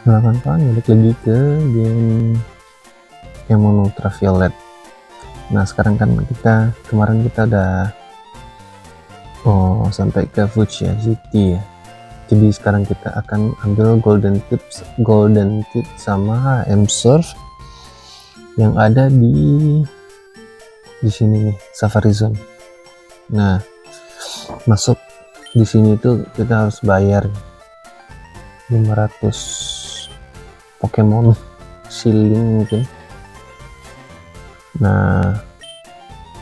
Nah kawan-kawan, balik lagi ke game Pokemon Ultraviolet. Nah sekarang kan kemarin kita udah sampai ke Fuchsia City ya. Jadi sekarang kita akan ambil Golden Tip sama M-Surf yang ada di sini nih, Safari Zone. Nah masuk di sini tuh kita harus bayar 500 Pokemon shilling mungkin. Nah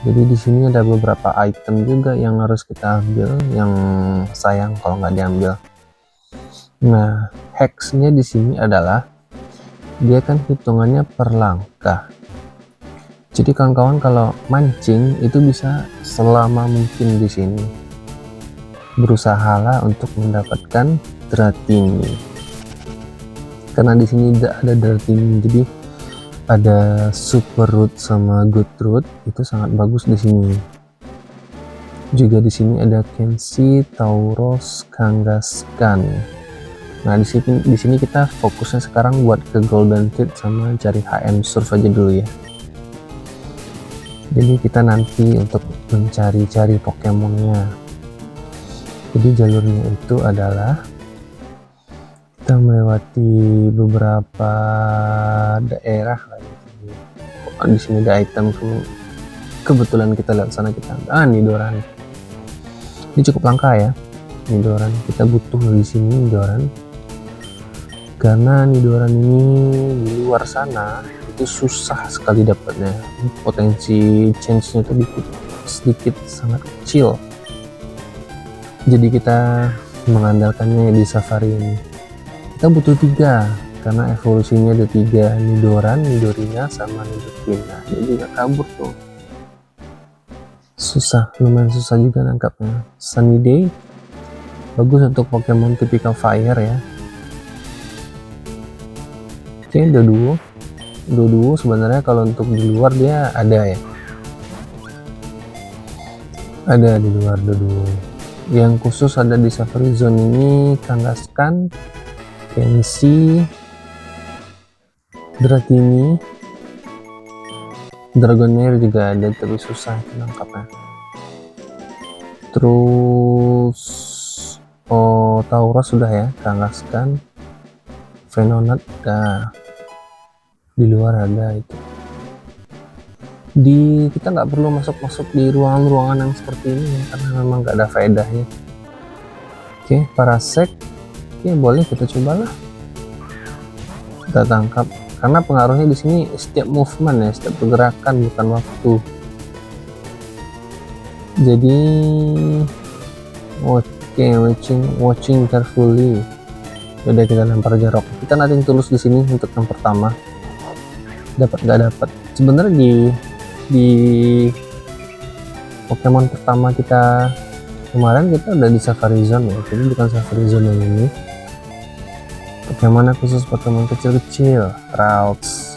jadi di sini ada beberapa item juga yang harus kita ambil, yang sayang kalau nggak diambil. Nah hacksnya di sini adalah dia kan hitungannya per langkah. Jadi kawan-kawan kalau mancing itu bisa selama mungkin di sini. Berusahalah untuk mendapatkan Dratini. Karena di sini tidak ada Dratini, jadi ada Super Root sama Good Root, itu sangat bagus di sini. Juga di sini ada Kenshi, Tauros, Kangaskhan. Nah di sini kita fokusnya sekarang buat ke Golden Tip sama cari HM Surf aja dulu ya. Jadi kita nanti untuk mencari-cari Pokemonnya. Jadi jalurnya itu adalah kita melewati beberapa daerah. Di sini ada item, kebetulan kita lihat sana, kita Nidoran. Ini cukup langka ya, Nidoran. Kita butuh di sini Nidoran karena Nidoran ini di luar sana itu susah sekali dapatnya. Potensi chance-nya itu sedikit sangat kecil. Jadi kita mengandalkannya di Safari ini. Kita butuh 3 karena evolusinya ada 3, Nidoran, Nidorina, sama Nidoqueen. Dia juga kabur tuh. Susah, lumayan susah juga nangkapnya. Sunny Day bagus untuk Pokemon tipikal fire ya. Oke, Doduo sebenarnya kalau untuk di luar dia ada ya. Ada di luar Doduo. Yang khusus ada di Safari Zone ini Kangaskhan, Kenshi, Dratini, Dragonair juga ada, tapi susah nangkapnya. Terus Tauros sudah ya, Kangaskhan, Venonat, di luar ada itu. Kita nggak perlu masuk di ruangan-ruangan yang seperti ini ya, karena memang nggak ada faedahnya. Oke, Parasect, oke, boleh kita cobalah. Kita tangkap karena pengaruhnya di sini setiap movement ya, setiap pergerakan, bukan waktu. Jadi oke, watching carefully. Udah kita lempar Jarok. Kita nanti tulus di sini untuk yang pertama. Dapat nggak dapat. Sebenarnya di Pokemon pertama kita kemarin kita udah di Safari Zone ya, jadi bukan Safari Zone yang ini. Pokemon khusus Pokemon kecil-kecil, Ralts,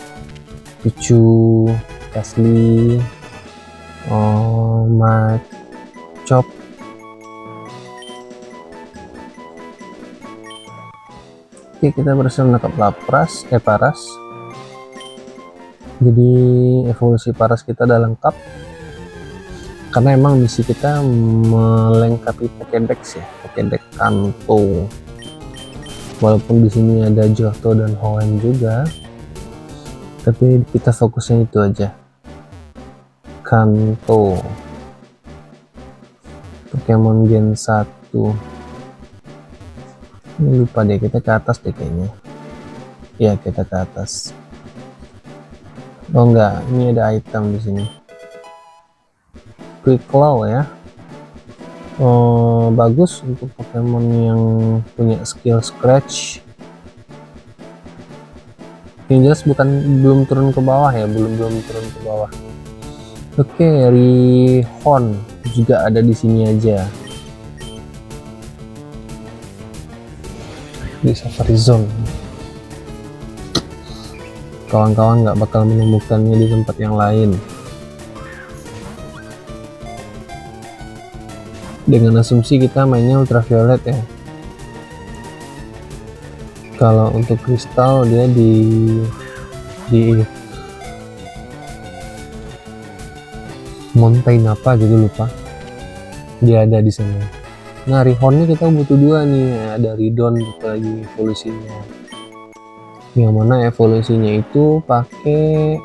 Pichu, Casly, Machop. Oke, kita berhasil menangkap Paras. Jadi evolusi Paras kita udah lengkap karena emang misi kita melengkapi Pokédex ya, Pokédex Kanto. Walaupun di sini ada Johto dan Hoenn juga, tapi kita fokusnya itu aja, Kanto, Pokemon Gen 1. Ini lupa deh, kita ke atas deh kayaknya. Ya, kita ke atas. Oh enggak, ini ada item di sini. Quick Claw ya. Bagus untuk Pokemon yang punya skill Scratch. Yang jelas belum turun ke bawah ya, belum turun ke bawah. Oke, Rihorn juga ada di sini aja. Di Safari Zone. Kawan-kawan nggak bakal menemukannya di tempat yang lain. Dengan asumsi kita mainnya Ultraviolet ya. Kalau untuk kristal dia di mountain apa gitu, lupa, dia ada di sana. Nah, Rihornnya kita butuh 2 nih, ada Ridon lagi evolusinya, yang mana evolusinya itu pakai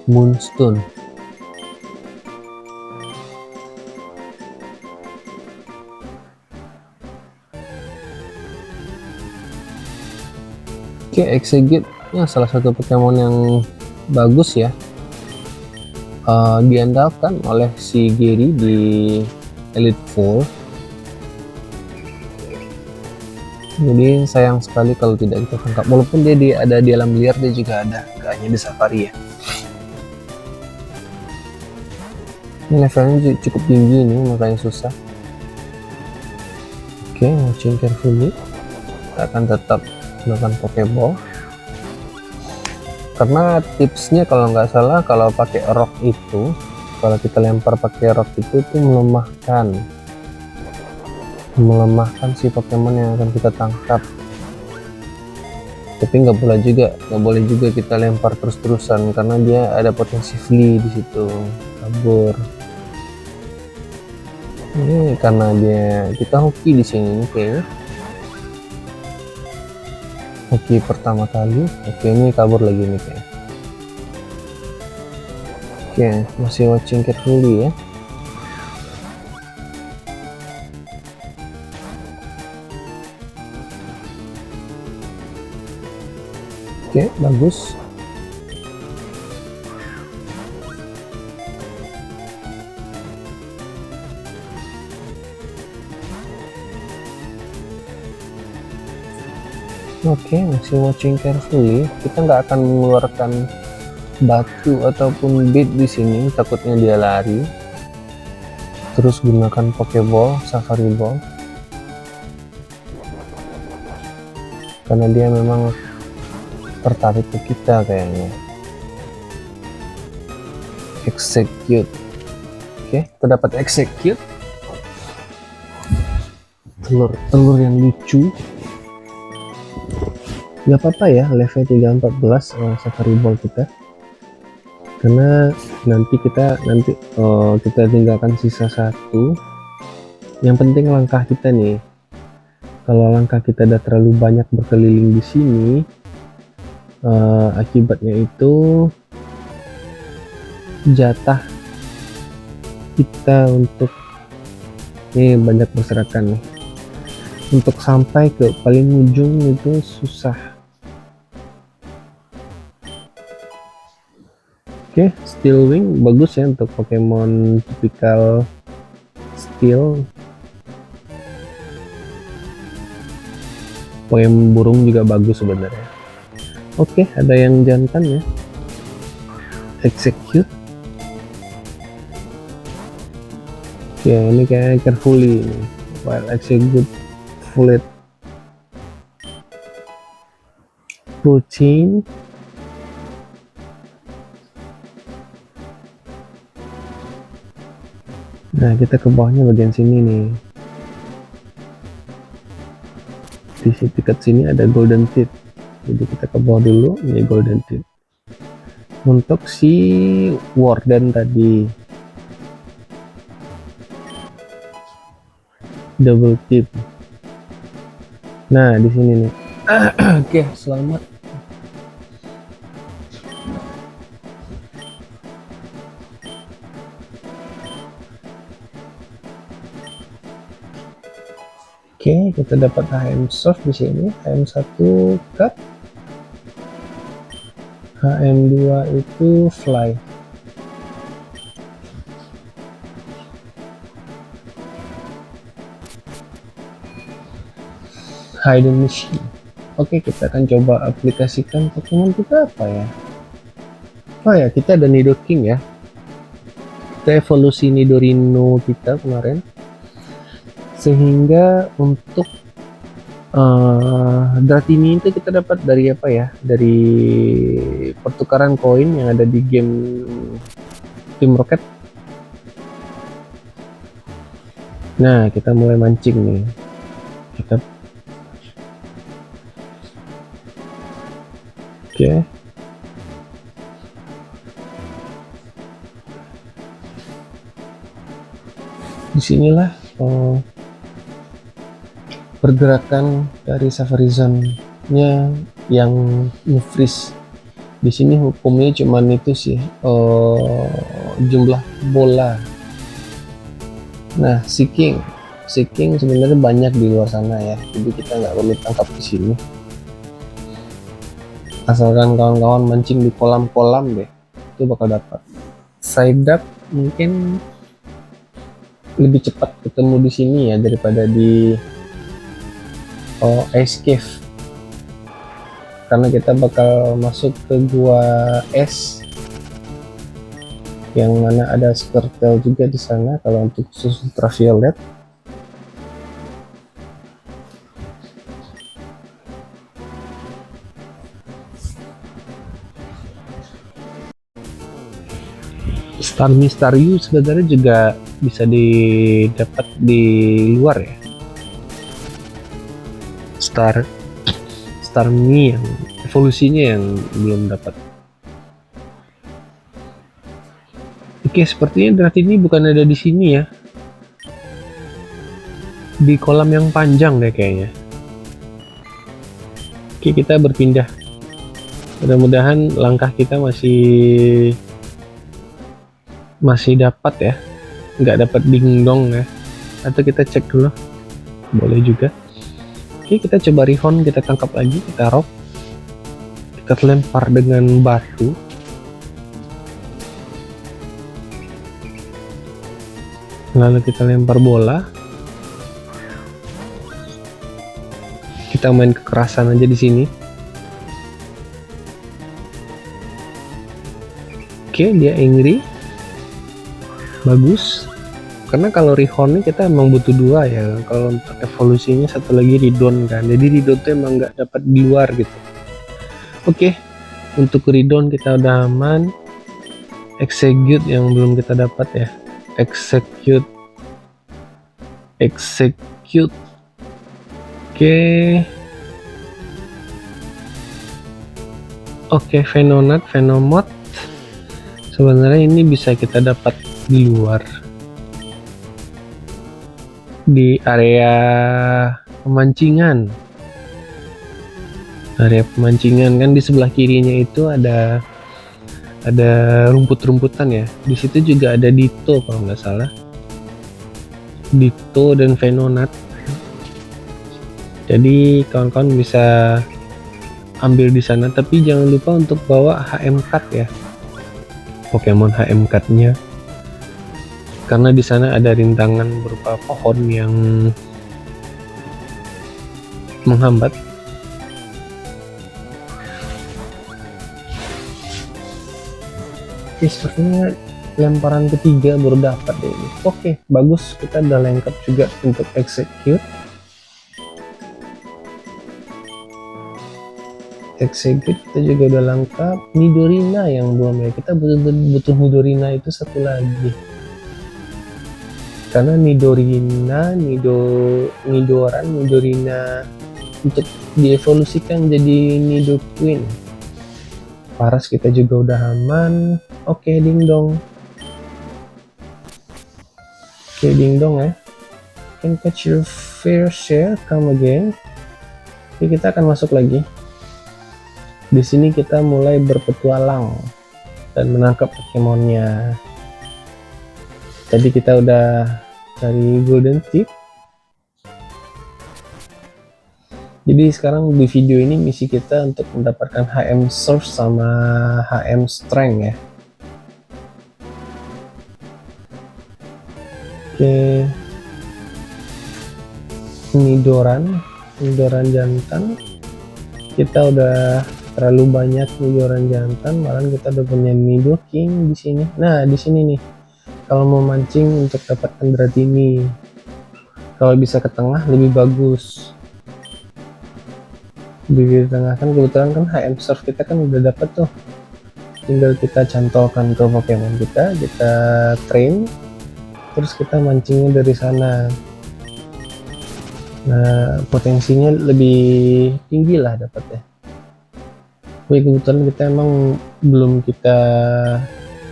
Moonstone. Oke, Exeggutor salah satu Pokemon yang bagus ya, diandalkan oleh si Gary di Elite Four. Jadi sayang sekali kalau tidak kita tangkap, walaupun dia ada di alam liar, dia juga ada, gak hanya di safari ya. Ini levelnya cukup tinggi nih, makanya susah. Oke, watching carefully. Kita akan tetap gunakan Pokeball, karena tipsnya kalau nggak salah, kalau pakai rock itu, kalau kita lempar pakai rock itu tuh melemahkan si Pokemon yang akan kita tangkap. Tapi nggak boleh juga kita lempar terus-terusan, karena dia ada potensi flee di situ, kabur. Ini karena kita hoki di sini kayaknya. Hoki pertama kali. Oke, ini kabur lagi nih kayak. Oke, masih watching carefully ya. Oke, bagus. Oke, masih watching carefully. Kita nggak akan mengeluarkan batu ataupun bait di sini, takutnya dia lari. Terus gunakan Pokeball, Safari Ball, karena dia memang tertarik ke kita kayaknya. Execute. Oke, kita dapat Execute. Telur yang lucu. Gak apa-apa ya, level 314 Safari Ball kita, karena nanti kita tinggalkan sisa 1. Yang penting langkah kita nih, kalau langkah kita udah terlalu banyak berkeliling di sini, akibatnya itu jatah kita untuk banyak berserakan nih, untuk sampai ke paling ujung itu susah. Oke, Steel Wing bagus ya untuk Pokemon tipikal Steel. Pokemon burung juga bagus sebenarnya. Oke, ada yang jantan ya. Execute. Oke, ini kayak carefully ini. While execute full chain. Nah, kita ke bawahnya bagian sini nih. Di dekat sini ada Golden Teeth. Jadi kita ke bawah dulu, ini Golden Teeth. Untuk si Warden tadi, Double Tip. Nah, di sini nih. Oke, selamat. Oke, kita dapat HM Soft di sini, HM1 Cut, HM2 itu Fly. Hidden Machine. Oke, kita akan coba aplikasikan Pokemon kita apa ya? Oh ya, kita ada Nidoking ya. Kita evolusi Nidorino kita kemarin, sehingga untuk Dratini itu kita dapat dari apa ya, dari pertukaran koin yang ada di game Team Rocket. Nah, kita mulai mancing nih. Oke. Disinilah pergerakan dari Safari Zone-nya yang nge-freeze. Di sini hukumnya cuman itu sih, jumlah bola. Nah, seeking sebenarnya banyak di luar sana ya, jadi kita nggak perlu tangkap di sini. Asalkan kawan-kawan mancing di kolam-kolam deh, itu bakal dapat. Side duck mungkin lebih cepat ketemu di sini ya daripada di ice cave, karena kita bakal masuk ke gua es yang mana ada squirtle juga di sana kalau untuk khusus ultraviolet. Star Mysterious sebenarnya juga bisa didapat di luar ya. Star Mi yang evolusinya yang belum dapat. Oke, sepertinya berarti ini bukan ada di sini ya. Di kolam yang panjang deh kayaknya. Oke, kita berpindah. Mudah-mudahan langkah kita masih dapat ya, nggak dapat dingdong ya, atau kita cek dulu, boleh juga. Oke, kita coba rihon, kita tangkap lagi, kita rock, kita lempar dengan batu, lalu kita lempar bola, kita main kekerasan aja di sini. Oke, dia angry. Bagus, karena kalau rihon ini kita emang butuh dua ya. Kalau untuk evolusinya satu lagi ridon kan, jadi ridon tuh emang nggak dapat di luar gitu. Oke, untuk ridon kita udah aman. Execute yang belum kita dapat ya. Execute. Oke, Venomot sebenarnya ini bisa kita dapat di luar, di area pemancingan kan di sebelah kirinya itu ada rumput-rumputan ya. Di situ juga ada Ditto kalau nggak salah, Ditto dan Venonat. Jadi kawan-kawan bisa ambil di sana, tapi jangan lupa untuk bawa HM card ya, Pokemon HM card-nya, karena di sana ada rintangan berupa pohon yang menghambat. Oke, sepertinya lemparan ketiga baru dapat deh ini. Oke, bagus, kita udah lengkap juga untuk execute. Kita juga udah lengkap. Nidorina yang belum ya, kita butuh Nidorina itu satu lagi, karena Nidorina untuk dievolusikan jadi Nidoqueen. Paras kita juga udah aman. Oke, dingdong ya. Can catch your fair share, come again. Oke, kita akan masuk lagi. Di sini kita mulai berpetualang dan menangkap Pokemonnya. Tadi kita udah cari Golden Tip. Jadi sekarang di video ini misi kita untuk mendapatkan HM Surf sama HM Strength ya. Oke. Nidoran jantan. Kita udah terlalu banyak Nidoran jantan, malah kita udah punya Nidoking di sini. Nah, di sini nih. Kalau mau mancing untuk dapatkan Dratini, kalau bisa ke tengah lebih bagus. Di tengah kan kebetulan kan HM Surf kita kan udah dapat tuh. Tinggal kita cantolkan ke Pokemon kita train, terus kita mancingnya dari sana. Nah, potensinya lebih tinggi lah dapatnya. Tapi kebetulan kita emang belum kita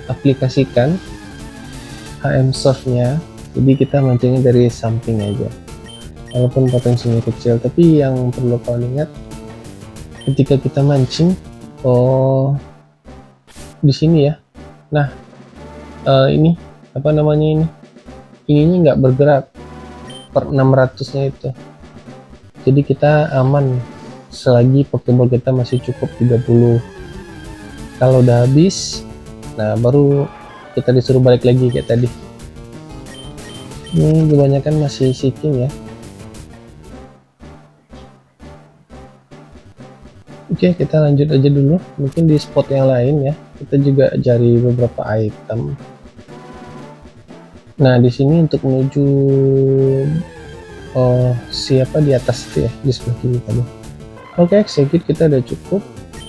aplikasikan HM Soft-nya, jadi kita mancingnya dari samping aja. Walaupun potensinya kecil, tapi yang perlu kalian ingat ketika kita mancing, di sini ya. Nah, ini apa namanya, ininya nggak bergerak per 600-nya itu. Jadi kita aman selagi Pokeball kita masih cukup 30. Kalau udah habis, nah baru kita disuruh balik lagi kayak tadi. Ini kebanyakan masih seeking ya. Oke, kita lanjut aja dulu. Mungkin di spot yang lain ya. Kita juga cari beberapa item. Nah, di sini untuk menuju siapa di atas itu ya, di sebelah kiri tadi. Oke, execute kita udah cukup.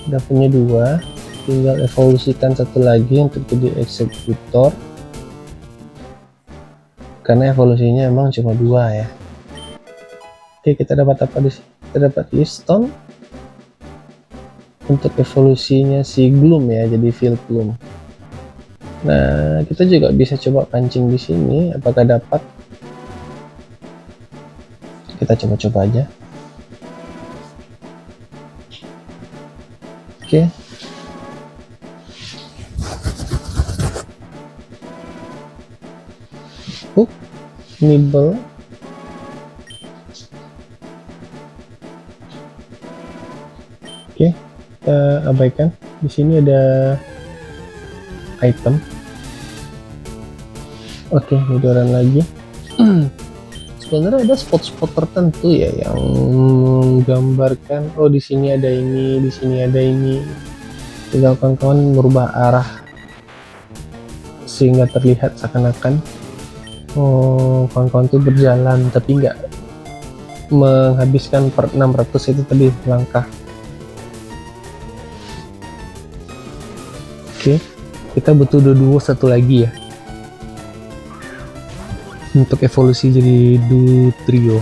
Udah punya 2. Tinggal evolusikan satu lagi untuk jadi eksekutor. Karena evolusinya emang cuma 2 ya. Oke, kita dapat apa di sini? Kita dapat Stone. Untuk evolusinya si Gloom ya, jadi Field Gloom. Nah, kita juga bisa coba pancing di sini, apakah dapat? Kita coba-coba aja. Oke. Hook, nibble. Oke. Kita abaikan. Di sini ada item. Oke, Nidoran lagi. Sebenarnya ada spot-spot tertentu ya yang menggambarkan, oh di sini ada ini, di sini ada ini. Tinggal kawan-kawan merubah arah sehingga terlihat seakan-akan kawan-kawan tuh berjalan tapi nggak menghabiskan per 600 itu tadi langkah. Oke, kita butuh duo satu lagi ya untuk evolusi jadi duo trio.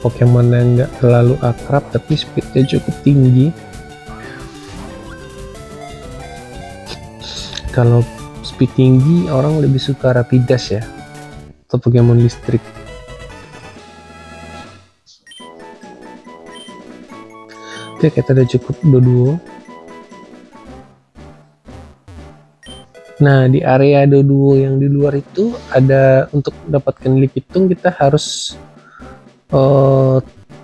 Pokemon yang nggak terlalu akrab tapi speednya cukup tinggi. Kalau speed tinggi orang lebih suka Rapidash ya, atau Pokemon listrik. Oke, kita udah cukup duo. Nah, di area duo yang di luar itu ada, untuk mendapatkan Lipitung kita harus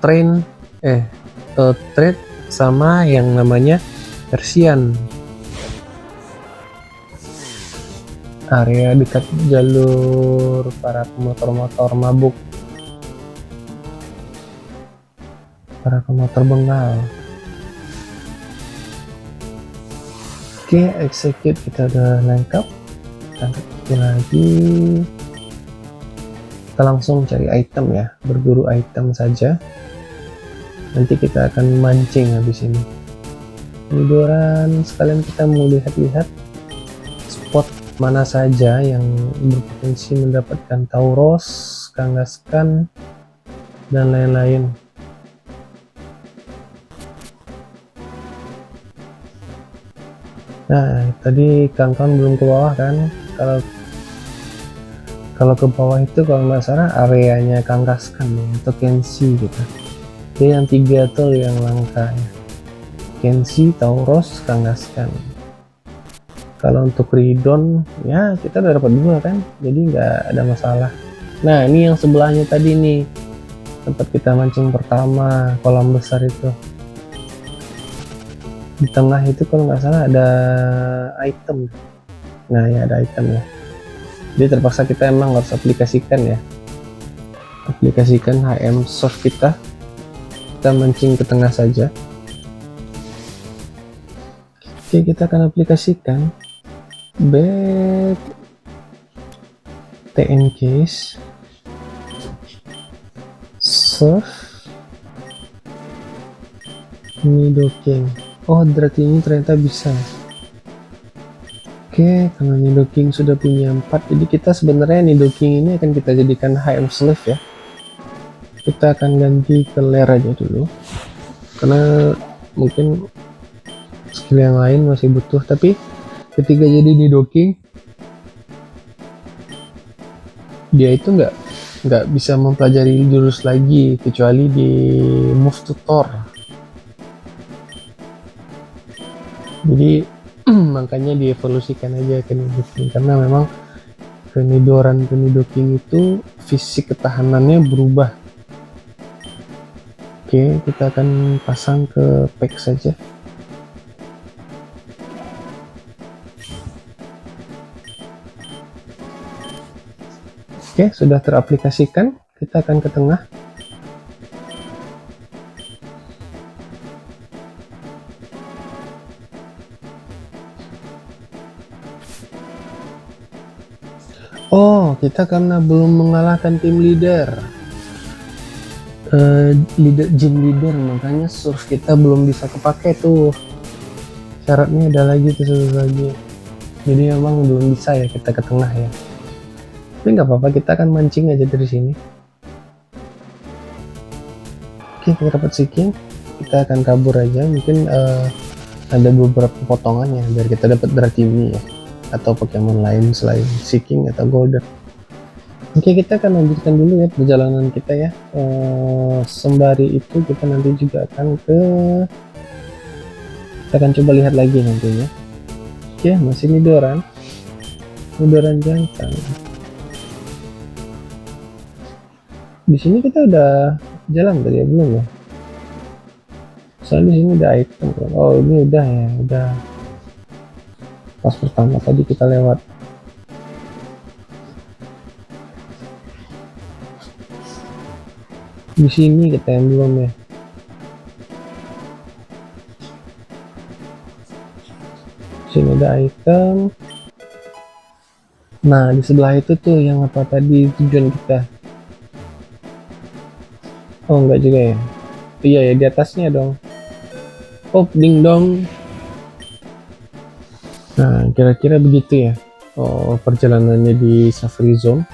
trade sama yang namanya Persian. Area dekat jalur para pemotor-motor mabuk, para pemotor bengal. Oke, execute kita udah lengkap. Kita lagi, kita langsung cari item ya, berburu item saja. Nanti kita akan mancing habis ini. Nidoran, sekalian kita mau lihat-lihat spot mana saja yang berpotensi mendapatkan Tauros, Kangaskhan, dan lain-lain. Nah, tadi kawan-kawan belum ke bawah kan? Kalau ke bawah itu kalau nggak salah areanya Kangaskhan ya, atau Kenshi gitu. Jadi yang 3 tuh yang langka ya. Kenshi, Tauros, Kangaskhan. Kalau untuk Ridon ya kita udah dapat 2 kan, jadi nggak ada masalah. Nah, ini yang sebelahnya tadi nih, tempat kita mancing pertama, kolam besar itu. Di tengah itu kalau nggak salah ada item. Nah ya, ada item ya, jadi terpaksa kita emang harus aplikasikan ya, aplikasikan HM Soft kita mancing ke tengah saja. Oke, kita akan aplikasikan back TN case Soft Nidoking. Oh, berarti ini ternyata bisa. Oke, karena Nidoking sudah punya 4, jadi kita sebenarnya Nidoking ini akan kita jadikan HM Slave ya. Kita akan ganti ke Lair aja dulu. karena mungkin skill yang lain masih butuh. Tapi ketika jadi Nidoking, dia itu nggak bisa mempelajari jurus lagi kecuali di move tutor. Jadi makanya dievolusikan aja ke Nidoking, karena memang Nidoking itu fisik ketahanannya berubah. Oke, kita akan pasang ke pack saja. Oke, sudah teraplikasikan. Kita akan ke tengah. Oh, kita karena belum mengalahkan tim leader. Gym leader, makanya surf kita belum bisa kepake tuh. Syaratnya ada lagi tuh, satu lagi. Jadi memang belum bisa ya kita ke tengah ya. Tapi nggak apa-apa, kita akan mancing aja dari sini. Oke, kita dapat seeking, kita akan kabur aja. Mungkin ada beberapa potongannya biar kita dapat Dratini ya, atau Pokemon lain selain seeking atau golden. Oke, kita akan lanjutkan dulu ya perjalanan kita ya. Sembari itu kita nanti juga akan kita akan coba lihat lagi nantinya. Oke, masih Nidoran jantan. Di sini kita udah jalan tadi ya, belum ya? Soalnya di sini ada item. Oh, ini udah ya, udah. Pas pertama tadi kita lewat. Di sini kita yang belum ya. Sini ada item. Nah, di sebelah itu tuh yang apa tadi tujuan kita. Oh, enggak juga ya. Iya ya, di atasnya dong. Oh, ding dong. Nah, kira-kira begitu ya. Oh, perjalanannya di Safari Zone.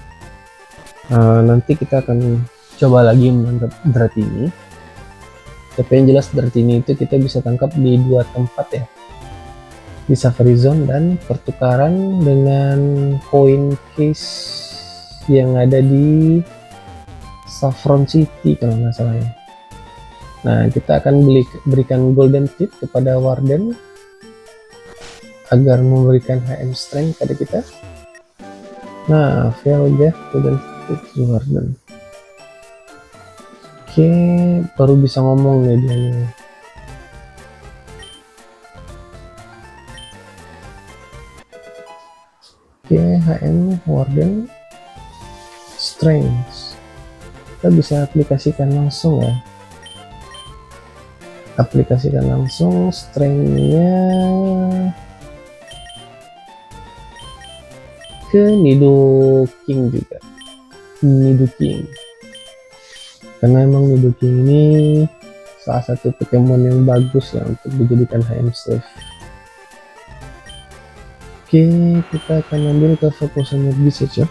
Nanti kita akan coba lagi menangkap Dratini. Tapi yang jelas Dratini itu kita bisa tangkap di 2 tempat ya, di Safari Zone dan pertukaran dengan koin case yang ada di Saffron City kalau nggak salah ya. Nah, kita akan berikan golden tip kepada Warden agar memberikan HM strength pada kita. Nah, Velga golden tip Warden. Oke, baru bisa ngomong nih dia nih. Oke, HM Warden Strength. Kita bisa aplikasikan langsung ya. Aplikasikan langsung strength-nya ke Nidoking juga. Nidoking. Karena emang Nidoking ini salah satu Pokemon yang bagus ya untuk dijadikan HM Slave. Oke, kita akan ambil ke fokus energi saja.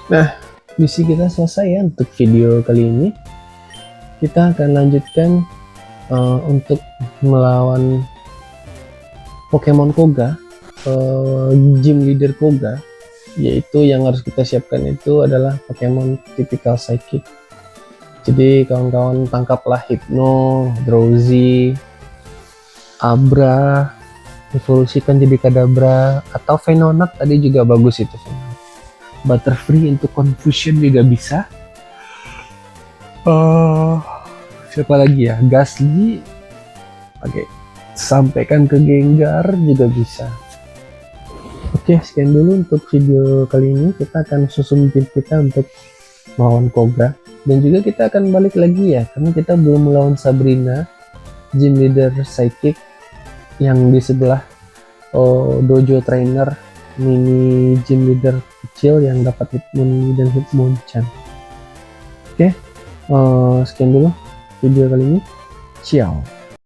Nah, misi kita selesai ya untuk video kali ini. Kita akan lanjutkan untuk melawan Pokemon Koga. Gym leader Koga, yaitu yang harus kita siapkan itu adalah Pokemon typical psychic. Jadi kawan-kawan tangkaplah Hypno, Drowsy, Abra, evolusikan jadi Kadabra, atau Venonat tadi juga bagus itu. Butterfree untuk Confusion juga bisa. Siapa lagi ya? Gastly. Oke, sampaikan ke Gengar juga bisa. Oke, sekian dulu untuk video kali ini. Kita akan susun tim kita untuk melawan Koga, dan juga kita akan balik lagi ya, karena kita belum melawan Sabrina, gym leader psychic yang di sebelah dojo trainer mini gym leader kecil yang dapat Hitmon dan Hitmonchan. Oke, sekian dulu video kali ini. Ciao.